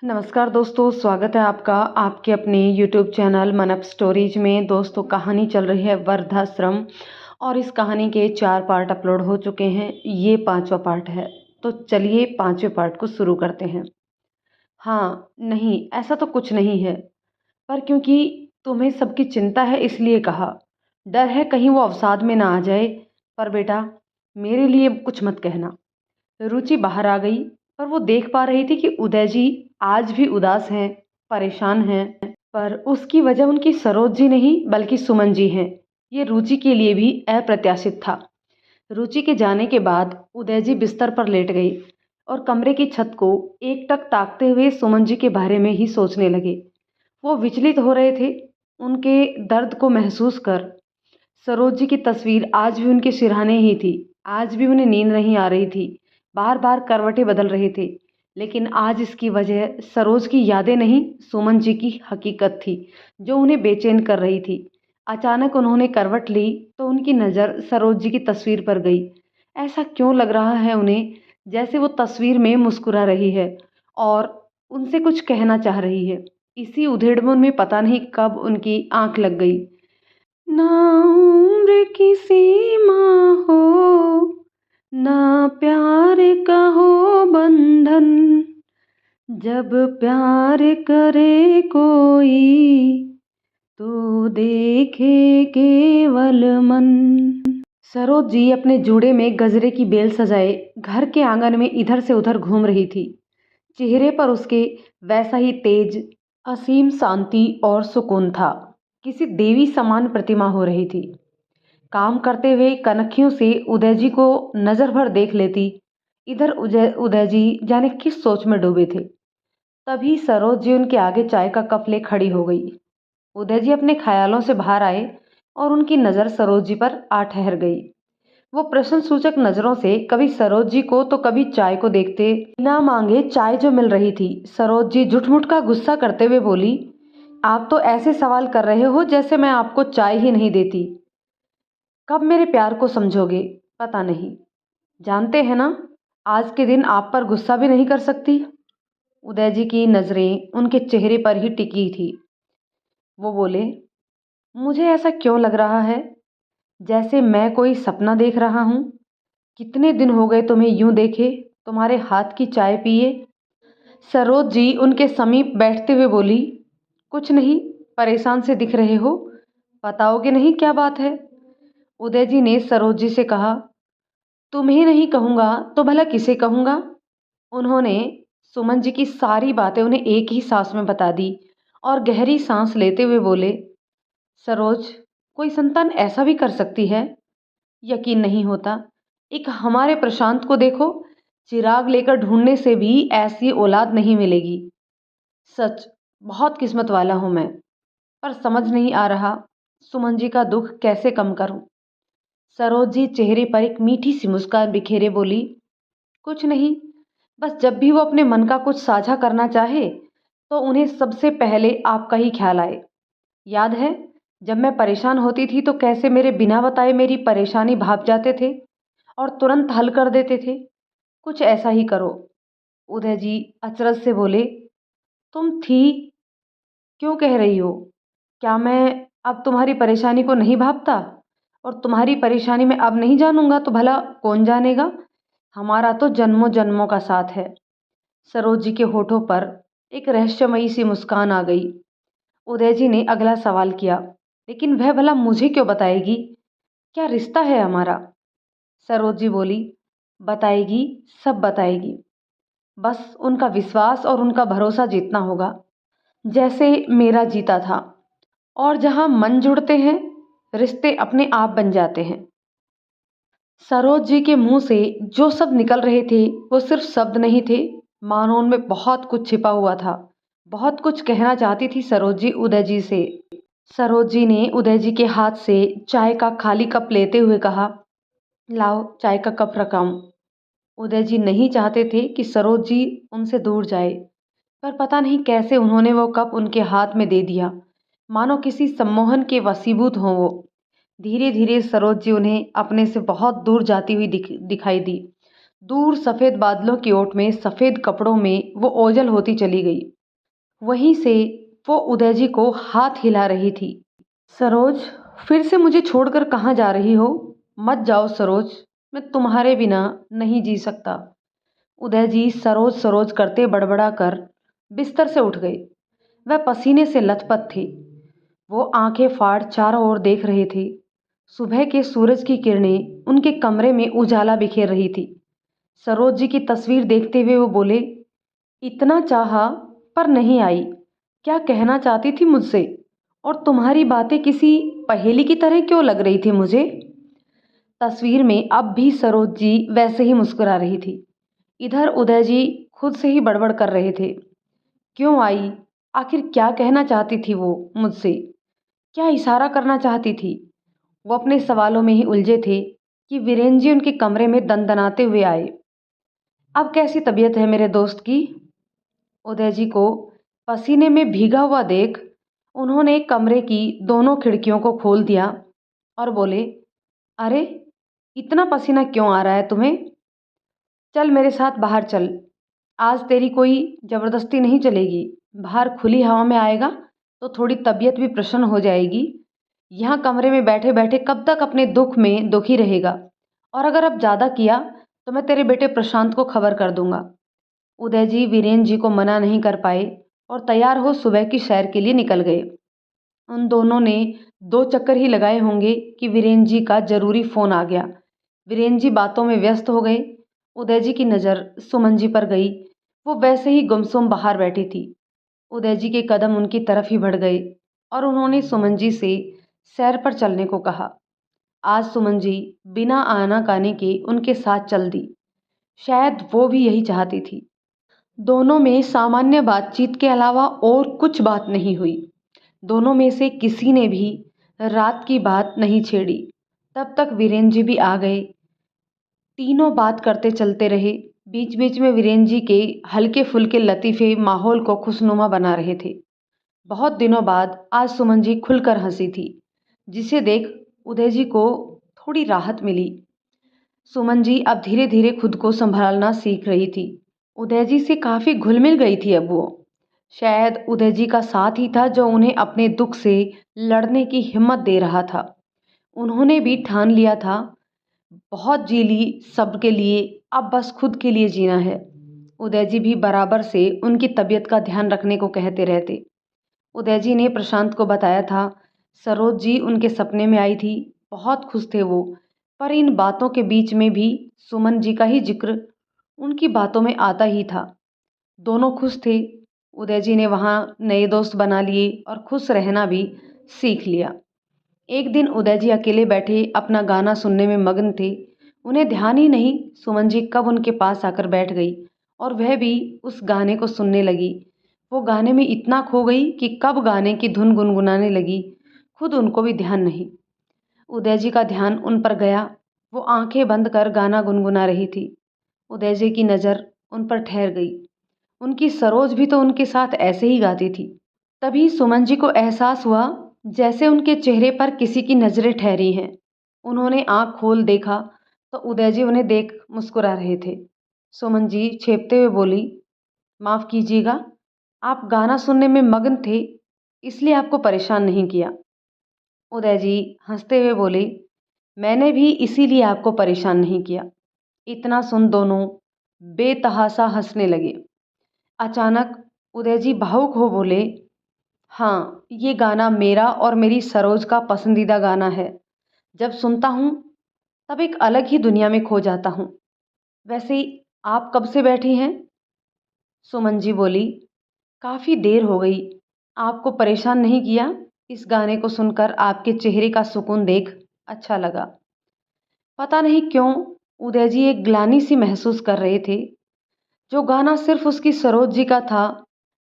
नमस्कार दोस्तों, स्वागत है आपका आपके अपने यूट्यूब चैनल मनअप स्टोरीज में। दोस्तों, कहानी चल रही है वृद्धाश्रम और इस कहानी के 4 पार्ट अपलोड हो चुके हैं। ये 5वां पार्ट है, तो चलिए 5वें पार्ट को शुरू करते हैं। हाँ, नहीं ऐसा तो कुछ नहीं है, पर क्योंकि तुम्हें सबकी चिंता है इसलिए कहा। डर है कहीं वो अवसाद में ना आ जाए। पर बेटा, मेरे लिए कुछ मत कहना। रुचि बाहर आ गई, पर वो देख पा रही थी कि उदय जी आज भी उदास हैं, परेशान हैं। पर उसकी वजह उनकी सरोज जी नहीं बल्कि सुमन जी हैं। ये रुचि के लिए भी अप्रत्याशित था। रुचि के जाने के बाद उदय जी बिस्तर पर लेट गई और कमरे की छत को एकटक ताकते हुए सुमन जी के बारे में ही सोचने लगे। वो विचलित हो रहे थे उनके दर्द को महसूस कर। सरोज जी की तस्वीर आज भी उनके सिरहाने ही थी। आज भी उन्हें नींद नहीं आ रही थी। बार बार करवटें बदल रहे थे, लेकिन आज इसकी वजह सरोज की यादें नहीं, सुमन जी की हकीकत थी जो उन्हें बेचैन कर रही थी। अचानक उन्होंने करवट ली तो उनकी नज़र सरोज जी की तस्वीर पर गई। ऐसा क्यों लग रहा है उन्हें, जैसे वो तस्वीर में मुस्कुरा रही है और उनसे कुछ कहना चाह रही है। इसी उधेड़बुन में पता नहीं कब उनकी आंख लग गई। ना उम्र की सीमा हो, ना प्यार का हो बंधन, जब प्यार करे कोई तो देखे केवल मन। सरोज जी अपने जूड़े में गजरे की बेल सजाए घर के आंगन में इधर से उधर घूम रही थी। चेहरे पर उसके वैसा ही तेज, असीम शांति और सुकून था। किसी देवी समान प्रतिमा हो रही थी। काम करते हुए कनखियों से उदय जी को नजर भर देख लेती। इधर उदय जी जाने किस सोच में डूबे थे। तभी सरोज जी उनके आगे चाय का कप ले खड़ी हो गई। उदय जी अपने ख्यालों से बाहर आए और उनकी नज़र सरोज जी पर आ ठहर गई। वो प्रश्न सूचक नजरों से कभी सरोज जी को तो कभी चाय को देखते। बिना मांगे चाय जो मिल रही थी, सरोज जी झुठमुठ का गुस्सा करते हुए बोली, आप तो ऐसे सवाल कर रहे हो जैसे मैं आपको चाय ही नहीं देती। कब मेरे प्यार को समझोगे पता नहीं। जानते हैं ना, आज के दिन आप पर गुस्सा भी नहीं कर सकती। उदय जी की नज़रें उनके चेहरे पर ही टिकी थी। वो बोले, मुझे ऐसा क्यों लग रहा है जैसे मैं कोई सपना देख रहा हूँ। कितने दिन हो गए तुम्हें यूं देखे, तुम्हारे हाथ की चाय पिए। सरोज जी उनके समीप बैठते हुए बोली, कुछ नहीं, परेशान से दिख रहे हो, बताओगे नहीं क्या बात है। उदय जी ने सरोज जी से कहा, तुम्हें नहीं कहूँगा तो भला किसे कहूँगा। उन्होंने सुमन जी की सारी बातें उन्हें एक ही सांस में बता दी और गहरी सांस लेते हुए बोले, सरोज, कोई संतान ऐसा भी कर सकती है? यकीन नहीं होता। एक हमारे प्रशांत को देखो, चिराग लेकर ढूंढने से भी ऐसी औलाद नहीं मिलेगी। सच, बहुत किस्मत वाला हूं मैं। पर समझ नहीं आ रहा सुमन जी का दुख कैसे कम करूं। सरोज जी चेहरे पर एक मीठी सी मुस्कान बिखेरे बोली, कुछ नहीं, बस जब भी वो अपने मन का कुछ साझा करना चाहे तो उन्हें सबसे पहले आपका ही ख्याल आए। याद है, जब मैं परेशान होती थी तो कैसे मेरे बिना बताए मेरी परेशानी भाप जाते थे और तुरंत हल कर देते थे। कुछ ऐसा ही करो। उदय जी अचरज से बोले, तुम थी, क्यों कह रही हो? क्या मैं अब तुम्हारी परेशानी को नहीं भापता? और तुम्हारी परेशानी में अब नहीं जानूंगा तो भला कौन जानेगा। हमारा तो जन्मों जन्मों का साथ है। सरोज जी के होठों पर एक रहस्यमयी सी मुस्कान आ गई। उदय जी ने अगला सवाल किया, लेकिन वह भला मुझे क्यों बताएगी? क्या रिश्ता है हमारा? सरोज जी बोली, बताएगी, सब बताएगी। बस उनका विश्वास और उनका भरोसा जीतना होगा, जैसे मेरा जीता था। और जहां मन जुड़ते हैं, रिश्ते अपने आप बन जाते हैं। सरोज जी के मुंह से जो शब्द निकल रहे थे वो सिर्फ शब्द नहीं थे, मानो उनमें बहुत कुछ छिपा हुआ था। बहुत कुछ कहना चाहती थी सरोज जी उदय जी से। सरोज जी ने उदय जी के हाथ से चाय का खाली कप लेते हुए कहा, लाओ चाय का कप रखाऊं। उदय जी नहीं चाहते थे कि सरोज जी उनसे दूर जाए, पर पता नहीं कैसे उन्होंने वो कप उनके हाथ में दे दिया, मानो किसी सम्मोहन के वशीभूत हों वो। धीरे धीरे सरोज जी उन्हें अपने से बहुत दूर जाती हुई दिखाई दी। दूर सफ़ेद बादलों की ओट में सफ़ेद कपड़ों में वो ओझल होती चली गई। वहीं से वो उदय जी को हाथ हिला रही थी। सरोज, फिर से मुझे छोड़कर कहाँ जा रही हो? मत जाओ सरोज, मैं तुम्हारे बिना नहीं जी सकता। उदय जी सरोज सरोज करते बड़बड़ा कर बिस्तर से उठ गए। वह पसीने से लथपथ थे। वो आंखें फाड़ चारों ओर देख रहे थे। सुबह के सूरज की किरणें उनके कमरे में उजाला बिखेर रही थी। सरोज जी की तस्वीर देखते हुए वो बोले, इतना चाहा पर नहीं आई। क्या कहना चाहती थी मुझसे? और तुम्हारी बातें किसी पहेली की तरह क्यों लग रही थी मुझे? तस्वीर में अब भी सरोज जी वैसे ही मुस्कुरा रही थी। इधर उदय जी खुद से ही बड़बड़ कर रहे थे। क्यों आई? आखिर क्या कहना चाहती थी वो मुझसे? क्या इशारा करना चाहती थी? वो अपने सवालों में ही उलझे थे कि वीरेन जी उनके कमरे में दनदनाते हुए आए। अब कैसी तबीयत है मेरे दोस्त की? उदय जी को पसीने में भीगा हुआ देख उन्होंने कमरे की दोनों खिड़कियों को खोल दिया और बोले, अरे, इतना पसीना क्यों आ रहा है तुम्हें? चल मेरे साथ बाहर चल। आज तेरी कोई ज़बरदस्ती नहीं चलेगी। बाहर खुली हवा में आएगा तो थोड़ी तबीयत भी प्रसन्न हो जाएगी। यहाँ कमरे में बैठे बैठे कब तक अपने दुख में दुखी रहेगा? और अगर अब ज़्यादा किया तो मैं तेरे बेटे प्रशांत को खबर कर दूंगा। उदय जी वीरेन जी को मना नहीं कर पाए और तैयार हो सुबह की सैर के लिए निकल गए। उन दोनों ने 2 चक्कर ही लगाए होंगे कि वीरेन जी का ज़रूरी फ़ोन आ गया। वीरेन जी बातों में व्यस्त हो गए। उदय जी की नज़र सुमन जी पर गई। वो वैसे ही गुमसुम बाहर बैठी थी। उदय जी के कदम उनकी तरफ ही बढ़ गए और उन्होंने सुमन जी से सैर पर चलने को कहा। आज सुमन जी बिना आना-कानी के उनके साथ चल दी। शायद वो भी यही चाहती थी। दोनों में सामान्य बातचीत के अलावा और कुछ बात नहीं हुई। दोनों में से किसी ने भी रात की बात नहीं छेड़ी। तब तक वीरेन जी भी आ गए। तीनों बात करते चलते रहे। बीच बीच में वीरेन जी के हल्के फुल्के लतीफ़े माहौल को खुशनुमा बना रहे थे। बहुत दिनों बाद आज सुमन जी खुलकर हंसी थी, जिसे देख उदय जी को थोड़ी राहत मिली। सुमन जी अब धीरे धीरे खुद को संभालना सीख रही थी। उदय जी से काफ़ी घुल मिल गई थी अब वो। शायद उदय जी का साथ ही था जो उन्हें अपने दुख से लड़ने की हिम्मत दे रहा था। उन्होंने भी ठान लिया था, बहुत जी ली सबके लिए, अब बस खुद के लिए जीना है। उदय जी भी बराबर से उनकी तबीयत का ध्यान रखने को कहते रहते। उदय जी ने प्रशांत को बताया था, सरोज जी उनके सपने में आई थी। बहुत खुश थे वो। पर इन बातों के बीच में भी सुमन जी का ही जिक्र उनकी बातों में आता ही था। दोनों खुश थे। उदय जी ने वहाँ नए दोस्त बना लिए और खुश रहना भी सीख लिया। एक दिन उदय जी अकेले बैठे अपना गाना सुनने में मग्न थे। उन्हें ध्यान ही नहीं सुमन जी कब उनके पास आकर बैठ गई और वह भी उस गाने को सुनने लगी। वो गाने में इतना खो गई कि कब गाने की धुन गुनगुनाने लगी, खुद उनको भी ध्यान नहीं। उदय जी का ध्यान उन पर गया। वो आंखें बंद कर गाना गुनगुना रही थी। उदय जी की नज़र उन पर ठहर गई। उनकी सरोज भी तो उनके साथ ऐसे ही गाती थी। तभी सुमन जी को एहसास हुआ जैसे उनके चेहरे पर किसी की नज़रें ठहरी हैं। उन्होंने आंख खोल देखा तो उदय जी उन्हें देख मुस्कुरा रहे थे। सुमन जी छेपते हुए बोली, माफ़ कीजिएगा, आप गाना सुनने में मग्न थे, इसलिए आपको परेशान नहीं किया। उदय जी हंसते हुए बोले, मैंने भी इसीलिए आपको परेशान नहीं किया। इतना सुन दोनों बेतहासा हंसने लगे। अचानक उदय जी भावुक हो बोले, हाँ, ये गाना मेरा और मेरी सरोज का पसंदीदा गाना है। जब सुनता हूँ तब एक अलग ही दुनिया में खो जाता हूँ। वैसे आप कब से बैठी हैं? सुमन जी बोली, काफ़ी देर हो गई। आपको परेशान नहीं किया? इस गाने को सुनकर आपके चेहरे का सुकून देख अच्छा लगा। पता नहीं क्यों उदय जी एक ग्लानि सी महसूस कर रहे थे। जो गाना सिर्फ उसकी सरोज जी का था,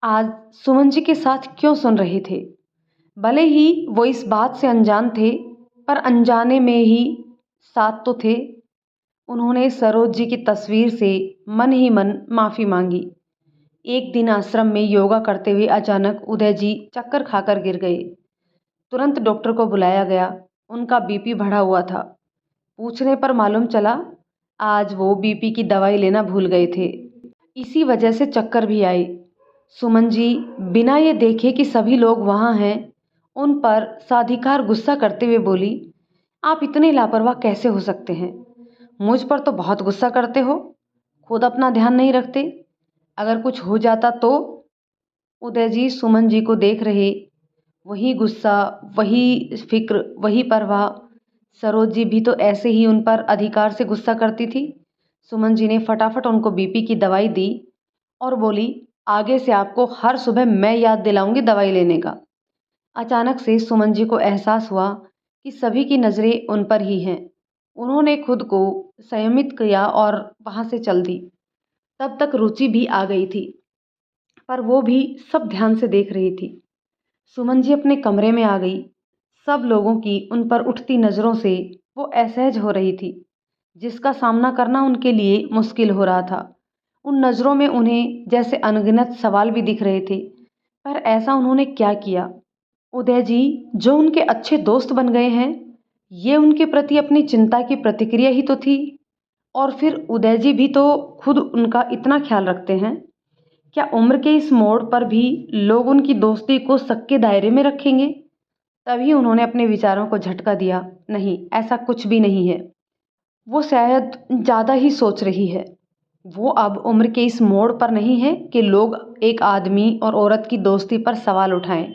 आज सुमन जी के साथ क्यों सुन रहे थे? भले ही वो इस बात से अनजान थे, पर अनजाने में ही साथ तो थे। उन्होंने सरोज जी की तस्वीर से मन ही मन माफ़ी मांगी। एक दिन आश्रम में योगा करते हुए अचानक उदय जी चक्कर खाकर गिर गए। तुरंत डॉक्टर को बुलाया गया। उनका बीपी बढ़ा हुआ था। पूछने पर मालूम चला आज वो बीपी की दवाई लेना भूल गए थे। इसी वजह से चक्कर भी आई। सुमन जी बिना ये देखे कि सभी लोग वहाँ हैं, उन पर साधिकार गुस्सा करते हुए बोली, आप इतने लापरवाह कैसे हो सकते हैं? मुझ पर तो बहुत गुस्सा करते हो, खुद अपना ध्यान नहीं रखते। अगर कुछ हो जाता तो? उदय जी सुमन जी को देख रहे। वही गुस्सा, वही फिक्र, वही परवाह। सरोज जी भी तो ऐसे ही उन पर अधिकार से गुस्सा करती थी। सुमन जी ने फटाफट उनको बीपी की दवाई दी और बोली, आगे से आपको हर सुबह मैं याद दिलाऊंगी दवाई लेने का। अचानक से सुमन जी को एहसास हुआ कि सभी की नज़रें उन पर ही हैं। उन्होंने खुद को संयमित किया और वहाँ से चल दी। तब तक रुचि भी आ गई थी, पर वो भी सब ध्यान से देख रही थी। सुमन जी अपने कमरे में आ गई। सब लोगों की उन पर उठती नज़रों से वो असहज हो रही थी, जिसका सामना करना उनके लिए मुश्किल हो रहा था। उन नज़रों में उन्हें जैसे अनगिनत सवाल भी दिख रहे थे, पर ऐसा उन्होंने क्या किया? उदय जी जो उनके अच्छे दोस्त बन गए हैं, ये उनके प्रति अपनी चिंता की प्रतिक्रिया ही तो थी। और फिर उदय जी भी तो खुद उनका इतना ख्याल रखते हैं। क्या उम्र के इस मोड़ पर भी लोग उनकी दोस्ती को शक के दायरे में रखेंगे? तभी उन्होंने अपने विचारों को झटका दिया, नहीं ऐसा कुछ भी नहीं है। वो शायद ज़्यादा ही सोच रही है। वो अब उम्र के इस मोड़ पर नहीं है कि लोग एक आदमी और औरत की दोस्ती पर सवाल उठाएं।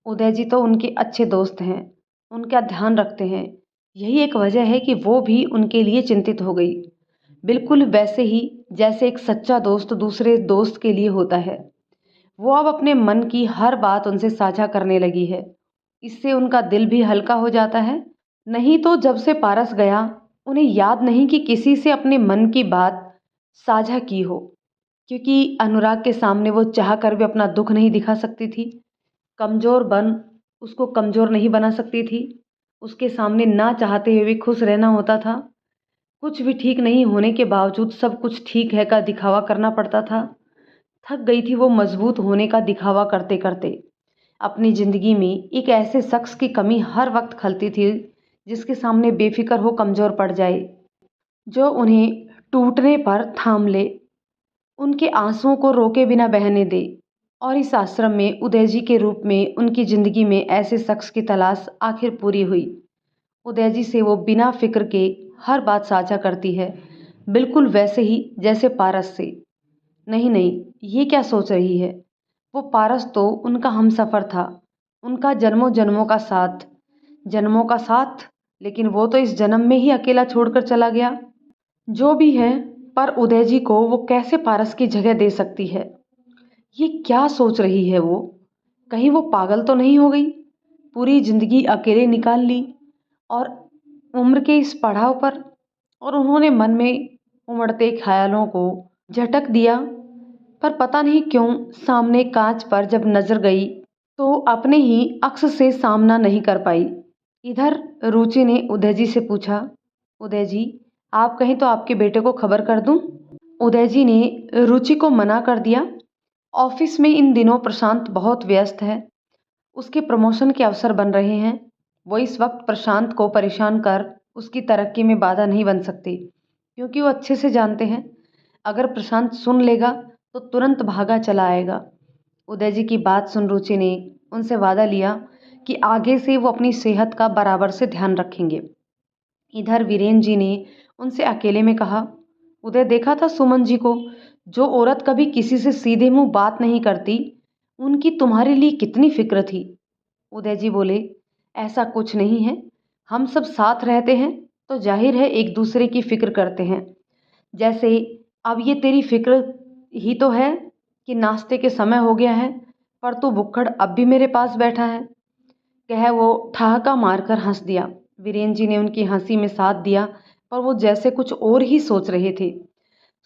उदय जी तो उनके अच्छे दोस्त हैं, उनका ध्यान रखते हैं। यही एक वजह है कि वो भी उनके लिए चिंतित हो गई, बिल्कुल वैसे ही जैसे एक सच्चा दोस्त दूसरे दोस्त के लिए होता है। वो अब अपने मन की हर बात उनसे साझा करने लगी है। इससे उनका दिल भी हल्का हो जाता है। नहीं तो जब से पारस गया, उन्हें याद नहीं कि किसी से अपने मन की बात साझा की हो, क्योंकि अनुराग के सामने वो चाह कर भी अपना दुख नहीं दिखा सकती थी। कमज़ोर बन उसको कमज़ोर नहीं बना सकती थी। उसके सामने ना चाहते हुए भी खुश रहना होता था। कुछ भी ठीक नहीं होने के बावजूद सब कुछ ठीक है का दिखावा करना पड़ता था। थक गई थी वो मजबूत होने का दिखावा करते करते। अपनी ज़िंदगी में एक ऐसे शख्स की कमी हर वक्त खलती थी, जिसके सामने बेफिक्र हो कमज़ोर पड़ जाए, जो उन्हें टूटने पर थाम ले, उनके आंसुओं को रोके बिना बहने दे। और इस आश्रम में उदय जी के रूप में उनकी ज़िंदगी में ऐसे शख्स की तलाश आखिर पूरी हुई। उदय जी से वो बिना फिक्र के हर बात साझा करती है, बिल्कुल वैसे ही जैसे पारस से। नहीं नहीं, ये क्या सोच रही है? वो पारस तो उनका हमसफ़र था, उनका जन्मों जन्मों का साथ। जन्मों का साथ, लेकिन वो तो इस जन्म में ही अकेला छोड़कर चला गया। जो भी है, पर उदय जी को वो कैसे पारस की जगह दे सकती है? ये क्या सोच रही है वो? कहीं वो पागल तो नहीं हो गई? पूरी जिंदगी अकेले निकाल ली, और उम्र के इस पड़ाव पर, और उन्होंने मन में उमड़ते ख्यालों को झटक दिया। पर पता नहीं क्यों सामने कांच पर जब नजर गई तो अपने ही अक्स से सामना नहीं कर पाई। इधर रुचि ने उदय जी से पूछा, उदय जी आप कहें तो आपके बेटे को खबर कर दूं? उदय जी ने रुचि को मना कर दिया। ऑफिस में इन दिनों प्रशांत बहुत व्यस्त है, उसके प्रमोशन के अवसर बन रहे हैं। वो इस वक्त प्रशांत को परेशान कर उसकी तरक्की में बाधा नहीं बन सकती, क्योंकि वो अच्छे से जानते हैं अगर प्रशांत सुन लेगा तो तुरंत भागा चला आएगा। उदय जी की बात सुन रुचि ने उनसे वादा लिया कि आगे से वो अपनी सेहत का बराबर से ध्यान रखेंगे। इधर वीरेन जी ने उनसे अकेले में कहा, उदय देखा था सुमन जी को? जो औरत कभी किसी से सीधे मुंह बात नहीं करती, उनकी तुम्हारे लिए कितनी फिक्र थी। उदय जी बोले, ऐसा कुछ नहीं है, हम सब साथ रहते हैं तो जाहिर है एक दूसरे की फिक्र करते हैं। जैसे अब ये तेरी फिक्र ही तो है कि नाश्ते के समय हो गया है, पर तू भुक्खड़ अब भी मेरे पास बैठा है। कह वो ठहाका मारकर हंस दिया। वीरेन जी ने उनकी हंसी में साथ दिया, पर वो जैसे कुछ और ही सोच रहे थे।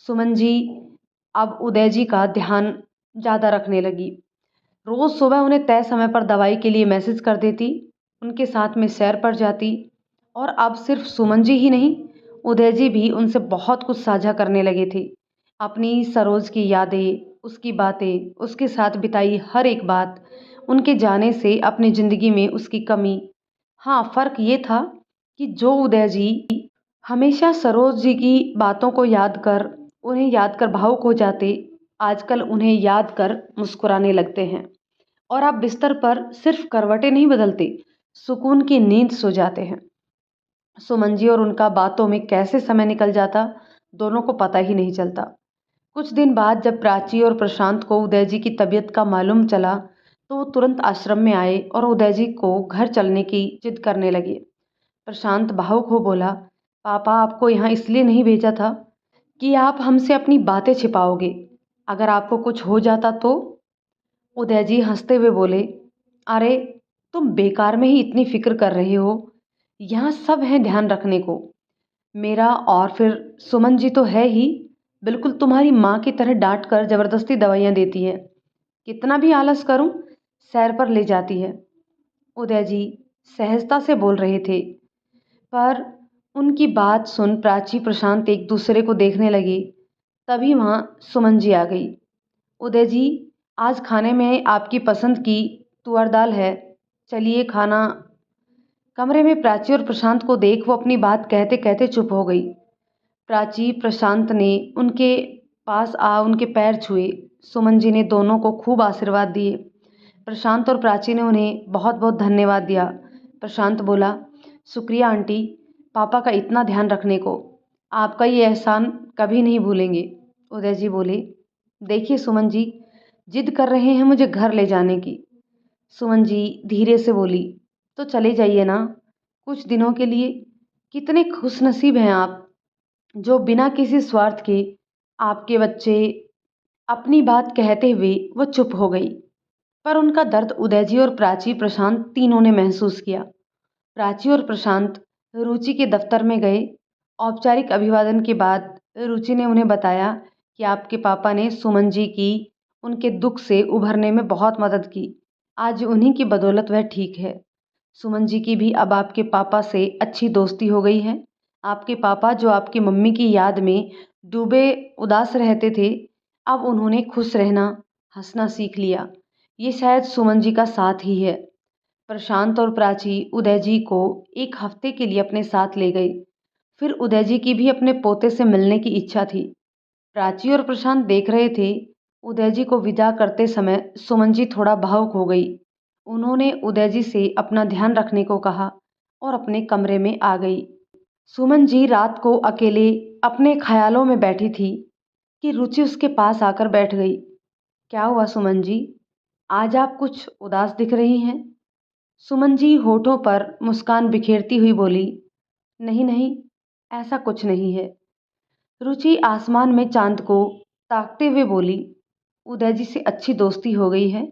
सुमन जी अब उदय जी का ध्यान ज़्यादा रखने लगी। रोज़ सुबह उन्हें तय समय पर दवाई के लिए मैसेज कर देती, उनके साथ में सैर पर जाती। और अब सिर्फ सुमन जी ही नहीं, उदय जी भी उनसे बहुत कुछ साझा करने लगे थे। अपनी सरोज की यादें, उसकी बातें, उसके साथ बिताई हर एक बात, उनके जाने से अपनी ज़िंदगी में उसकी कमी। हाँ, फ़र्क ये था कि जो उदय जी हमेशा सरोज जी की बातों को याद कर, उन्हें याद कर भावुक हो जाते, आजकल उन्हें याद कर मुस्कुराने लगते हैं। और आप बिस्तर पर सिर्फ करवटें नहीं बदलते, सुकून की नींद सो जाते हैं। सुमन जी और उनका बातों में कैसे समय निकल जाता, दोनों को पता ही नहीं चलता। कुछ दिन बाद जब प्राची और प्रशांत को उदय जी की तबीयत का मालूम चला, तो वो तुरंत आश्रम में आए और उदय जी को घर चलने की जिद करने लगे। प्रशांत भावुक हो बोला, पापा आपको यहाँ इसलिए नहीं भेजा था कि आप हमसे अपनी बातें छिपाओगे। अगर आपको कुछ हो जाता तो? उदय जी हंसते हुए बोले, अरे तुम बेकार में ही इतनी फिक्र कर रहे हो, यहाँ सब है ध्यान रखने को। मेरा और फिर सुमन जी तो है ही, बिल्कुल तुम्हारी माँ की तरह डांट कर जबरदस्ती दवाइयाँ देती है। कितना भी आलस करूं, सैर पर ले जाती है। उदय जी सहजता से बोल रहे थे, पर उनकी बात सुन प्राची प्रशांत एक दूसरे को देखने लगे। तभी वहाँ सुमन जी आ गई। उदय जी, आज खाने में आपकी पसंद की तुअर दाल है, चलिए खाना। कमरे में प्राची और प्रशांत को देख वो अपनी बात कहते कहते चुप हो गई। प्राची प्रशांत ने उनके पास आ उनके पैर छुए। सुमन जी ने दोनों को खूब आशीर्वाद दिए। प्रशांत और प्राची ने उन्हें बहुत बहुत धन्यवाद दिया। प्रशांत बोला, शुक्रिया आंटी, पापा का इतना ध्यान रखने को। आपका ये एहसान कभी नहीं भूलेंगे। उदय जी बोले, देखिए सुमन जी, जिद कर रहे हैं मुझे घर ले जाने की। सुमन जी धीरे से बोली, तो चले जाइए ना, कुछ दिनों के लिए। कितने खुशनसीब हैं आप, जो बिना किसी स्वार्थ के आपके बच्चे। अपनी बात कहते हुए वो चुप हो गई, पर उनका दर्द उदय जी और प्राची प्रशांत तीनों ने महसूस किया। प्राची और प्रशांत रुचि के दफ्तर में गए। औपचारिक अभिवादन के बाद रुचि ने उन्हें बताया कि आपके पापा ने सुमन जी की उनके दुख से उभरने में बहुत मदद की। आज उन्हीं की बदौलत वह ठीक है। सुमन जी की भी अब आपके पापा से अच्छी दोस्ती हो गई है। आपके पापा जो आपकी मम्मी की याद में डूबे उदास रहते थे, अब उन्होंने खुश रहना, हंसना सीख लिया। ये शायद सुमन जी का साथ ही है। प्रशांत और प्राची उदय जी को एक हफ्ते के लिए अपने साथ ले गए। फिर उदय जी की भी अपने पोते से मिलने की इच्छा थी। प्राची और प्रशांत देख रहे थे। उदय जी को विदा करते समय सुमन जी थोड़ा भावुक हो गई। उन्होंने उदय जी से अपना ध्यान रखने को कहा और अपने कमरे में आ गई। सुमन जी रात को अकेले अपने ख्यालों में बैठी थी कि रुचि उसके पास आकर बैठ गई। क्या हुआ सुमन जी, आज आप कुछ उदास दिख रही हैं? सुमन जी होठों पर मुस्कान बिखेरती हुई बोली, नहीं नहीं, ऐसा कुछ नहीं है। रुचि आसमान में चांद को ताकते हुए बोली, उदय जी से अच्छी दोस्ती हो गई है,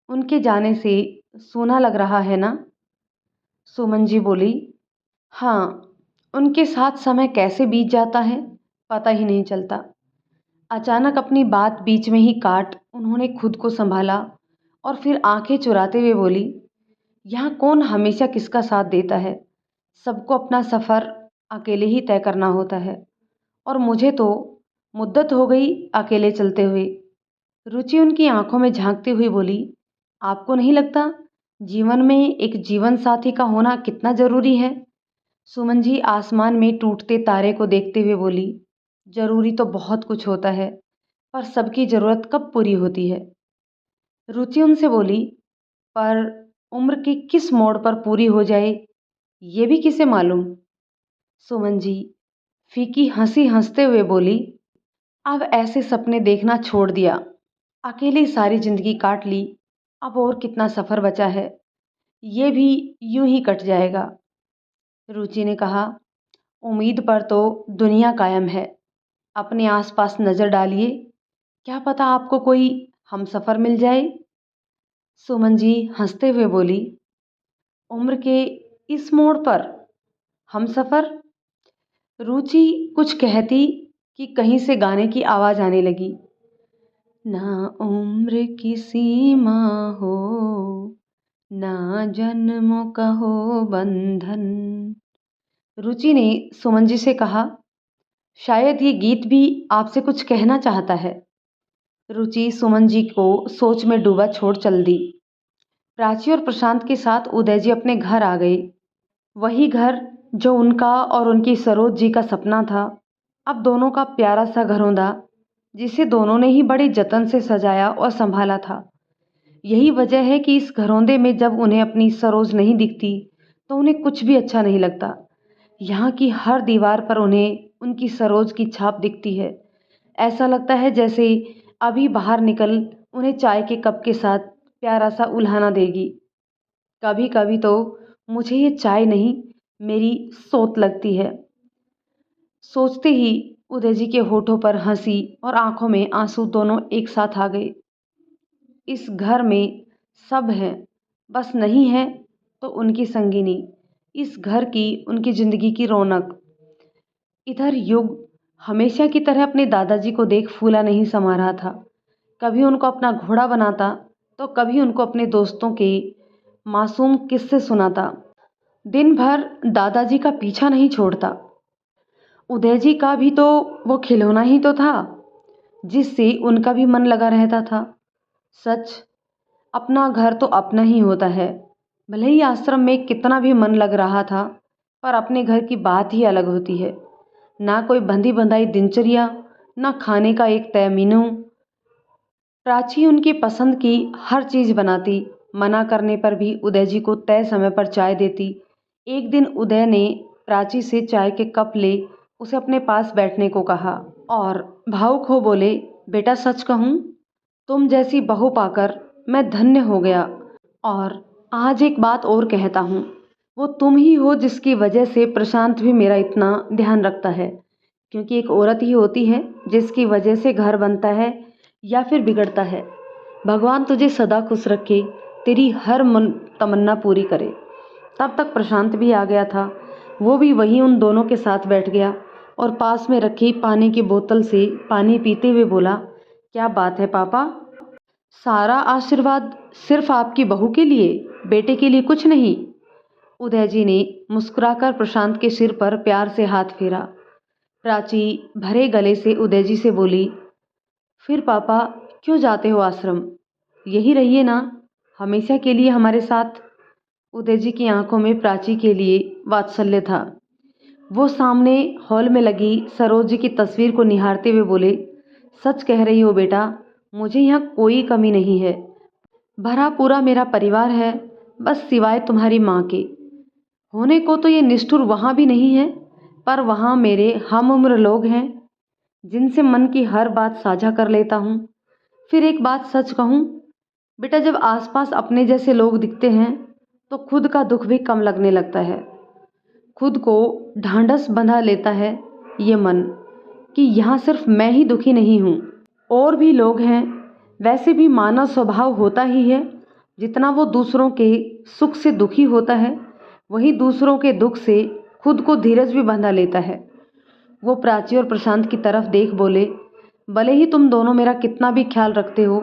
उनके जाने से सूना लग रहा है ना? सुमन जी बोली, हाँ, उनके साथ समय कैसे बीत जाता है पता ही नहीं चलता। अचानक अपनी बात बीच में ही काट उन्होंने खुद को संभाला और फिर आंखें चुराते हुए बोली, यहाँ कौन हमेशा किसका साथ देता है? सबको अपना सफ़र अकेले ही तय करना होता है, और मुझे तो मुद्दत हो गई अकेले चलते हुए। रुचि उनकी आंखों में झांकती हुई बोली, आपको नहीं लगता जीवन में एक जीवन साथी का होना कितना ज़रूरी है? सुमन जी आसमान में टूटते तारे को देखते हुए बोली, ज़रूरी तो बहुत कुछ होता है, पर सबकी ज़रूरत कब पूरी होती है? रुचि उनसे बोली, पर उम्र के किस मोड़ पर पूरी हो जाए ये भी किसे मालूम? सुमन जी फीकी हंसी हंसते हुए बोली, अब ऐसे सपने देखना छोड़ दिया, अकेले सारी जिंदगी काट ली, अब और कितना सफ़र बचा है, ये भी यूं ही कट जाएगा। रुचि ने कहा, उम्मीद पर तो दुनिया कायम है, अपने आसपास नज़र डालिए, क्या पता आपको कोई हमसफ़र मिल जाए। सुमन जी हंसते हुए बोली, उम्र के इस मोड़ पर हमसफ़र? रुचि कुछ कहती कि कहीं से गाने की आवाज़ आने लगी, ना उम्र की सीमा हो, ना जन्मों का हो बंधन। रुचि ने सुमन जी से कहा, शायद ये गीत भी आपसे कुछ कहना चाहता है। रुचि सुमन जी को सोच में डूबा छोड़ चल दी। प्राची और प्रशांत के साथ उदय जी अपने घर आ गए। वही घर जो उनका और उनकी सरोज जी का सपना था, अब दोनों का प्यारा सा घरौंदा, जिसे दोनों ने ही बड़े जतन से सजाया और संभाला था। यही वजह है कि इस घरौंदे में जब उन्हें अपनी सरोज नहीं दिखती तो उन्हें कुछ भी अच्छा नहीं लगता। यहाँ की हर दीवार पर उन्हें उनकी सरोज की छाप दिखती है। ऐसा लगता है जैसे अभी बाहर निकल उन्हें चाय के कप के साथ प्यारा सा उल्हाना देगी। कभी कभी तो मुझे ये चाय नहीं, मेरी सोच लगती है। सोचते ही उदय जी के होठों पर हंसी और आंखों में आंसू दोनों एक साथ आ गए। इस घर में सब हैं, बस नहीं है तो उनकी संगिनी, इस घर की, उनकी जिंदगी की रौनक। इधर युग हमेशा की तरह अपने दादाजी को देख फूला नहीं समा रहा था। कभी उनको अपना घोड़ा बनाता तो कभी उनको अपने दोस्तों के मासूम किस्से सुनाता। दिन भर दादाजी का पीछा नहीं छोड़ता। उदय जी का भी तो वो खिलौना ही तो था जिससे उनका भी मन लगा रहता था। सच, अपना घर तो अपना ही होता है। भले ही आश्रम में कितना भी मन लग रहा था, पर अपने घर की बात ही अलग होती है। ना कोई बंधी बंधाई दिनचर्या, ना खाने का एक तय मेनू। प्राची उनकी पसंद की हर चीज बनाती, मना करने पर भी उदय जी को तय समय पर चाय देती। एक दिन उदय ने प्राची से चाय के कप ले उसे अपने पास बैठने को कहा और भावुक हो बोले, बेटा सच कहूँ, तुम जैसी बहू पाकर मैं धन्य हो गया। और आज एक बात और कहता हूँ, वो तुम ही हो जिसकी वजह से प्रशांत भी मेरा इतना ध्यान रखता है। क्योंकि एक औरत ही होती है जिसकी वजह से घर बनता है या फिर बिगड़ता है। भगवान तुझे सदा खुश रखे, तेरी हर मन तमन्ना पूरी करे। तब तक प्रशांत भी आ गया था। वो भी वहीं उन दोनों के साथ बैठ गया और पास में रखी पानी की बोतल से पानी पीते हुए बोला, क्या बात है पापा, सारा आशीर्वाद सिर्फ आपकी बहू के लिए, बेटे के लिए कुछ नहीं। उदय जी ने मुस्कुराकर प्रशांत के सिर पर प्यार से हाथ फेरा। प्राची भरे गले से उदय जी से बोली, फिर पापा क्यों जाते हो आश्रम, यही रहिए ना हमेशा के लिए हमारे साथ। उदय जी की आंखों में प्राची के लिए वात्सल्य था। वो सामने हॉल में लगी सरोज जी की तस्वीर को निहारते हुए बोले, सच कह रही हो बेटा, मुझे यहाँ कोई कमी नहीं है। भरा पूरा मेरा परिवार है, बस सिवाय तुम्हारी माँ के। होने को तो ये निष्ठुर वहाँ भी नहीं है, पर वहाँ मेरे हम उम्र लोग हैं जिनसे मन की हर बात साझा कर लेता हूँ। फिर एक बात सच कहूँ बेटा, जब आसपास अपने जैसे लोग दिखते हैं तो खुद का दुख भी कम लगने लगता है। खुद को ढांढस बंधा लेता है ये मन कि यहाँ सिर्फ मैं ही दुखी नहीं हूँ, और भी लोग हैं। वैसे भी मानव स्वभाव होता ही है, जितना वो दूसरों के सुख से दुखी होता है वही दूसरों के दुख से खुद को धीरज भी बंधा लेता है। वो प्राची और प्रशांत की तरफ देख बोले, भले ही तुम दोनों मेरा कितना भी ख्याल रखते हो,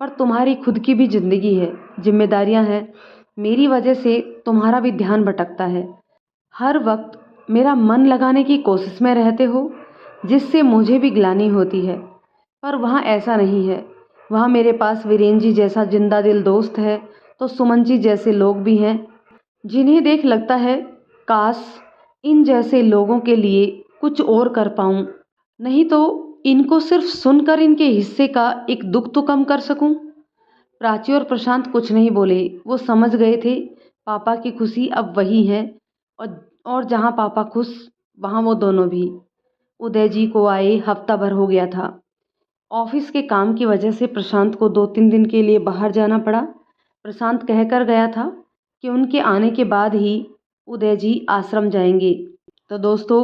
पर तुम्हारी खुद की भी जिंदगी है, जिम्मेदारियां हैं। मेरी वजह से तुम्हारा भी ध्यान भटकता है। हर वक्त मेरा मन लगाने की कोशिश में रहते हो, जिससे मुझे भी ग्लानि होती है। पर वहाँ ऐसा नहीं है। वहाँ मेरे पास वीरेन जी जैसा जिंदा दिल दोस्त है, तो सुमन जी जैसे लोग भी हैं जिन्हें देख लगता है काश इन जैसे लोगों के लिए कुछ और कर पाऊँ, नहीं तो इनको सिर्फ सुनकर इनके हिस्से का एक दुख तो कम कर सकूं। प्राची और प्रशांत कुछ नहीं बोले। वो समझ गए थे पापा की खुशी अब वही है, और जहां पापा खुश वहां वो दोनों भी। उदय जी को आए हफ्ता भर हो गया था। ऑफिस के काम की वजह से प्रशांत को 2-3 दिन के लिए बाहर जाना पड़ा। प्रशांत कहकर गया था कि उनके आने के बाद ही उदय जी आश्रम जाएंगे। तो दोस्तों,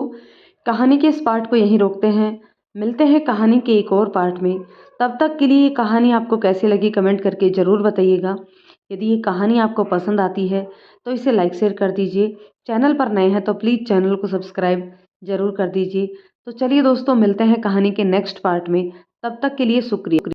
कहानी के इस पार्ट को यहीं रोकते हैं। मिलते हैं कहानी के एक और पार्ट में। तब तक के लिए ये कहानी आपको कैसी लगी कमेंट करके ज़रूर बताइएगा। यदि ये कहानी आपको पसंद आती है तो इसे लाइक शेयर कर दीजिए। चैनल पर नए हैं तो प्लीज़ चैनल को सब्सक्राइब ज़रूर कर दीजिए। तो चलिए दोस्तों, मिलते हैं कहानी के नेक्स्ट पार्ट में। तब तक के लिए शुक्रिया।